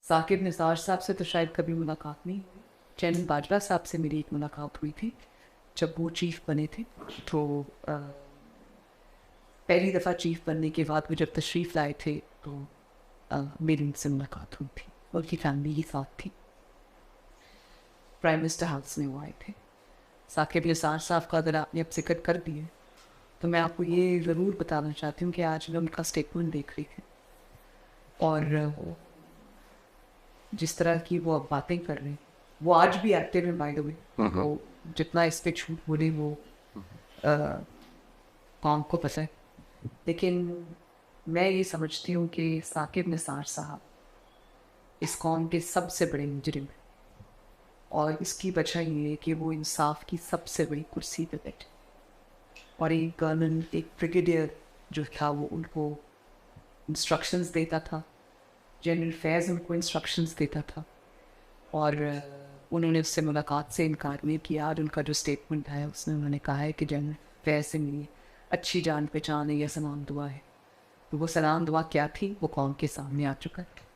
साकिब निसार साहब से तो शायद कभी मुलाकात नहीं हुई। चैनल बाजवा साहब से मेरी एक मुलाकात हुई थी जब वो चीफ बने थे। तो पहली दफ़ा चीफ बनने के बाद वो जब तशरीफ़ लाए थे तो मेरी उनसे मुलाकात हुई थी। उनकी फैमिली ही साथ थी। प्राइम मिनिस्टर हाउस में वो आए थे। साकिब निसार साहब का अगर आपने अब जिक्र कर दिए तो मैं आपको ये ज़रूर बताना चाहती हूँ कि आज मैं उनका स्टेटमेंट देख रही थी और जिस तरह की वो अब बातें कर रहे हैं, वो आज भी एक्टिव है बाय द वे। वो जितना इस पे छूट बोले वो कौन को पता है। लेकिन मैं ये समझती हूँ कि साकिब निसार साहब इस कौम के सबसे बड़े मुजरिम हैं और इसकी वजह ये है कि वो इंसाफ की सबसे बड़ी कुर्सी पे बैठे और एक कर्नल एक ब्रिगेडियर जो था वो उनको इंस्ट्रक्शंस देता था। जनरल फैज़ उनको इंस्ट्रक्शंस देता था और उन्होंने उससे मुलाकात से इनकार नहीं किया। और उनका जो स्टेटमेंट है उसमें उन्होंने कहा है कि जनरल फैज़ से मेरी अच्छी जान पहचान है या सलाम दुआ है। तो वो सलाम दुआ क्या थी वो कौम के सामने आ चुका है।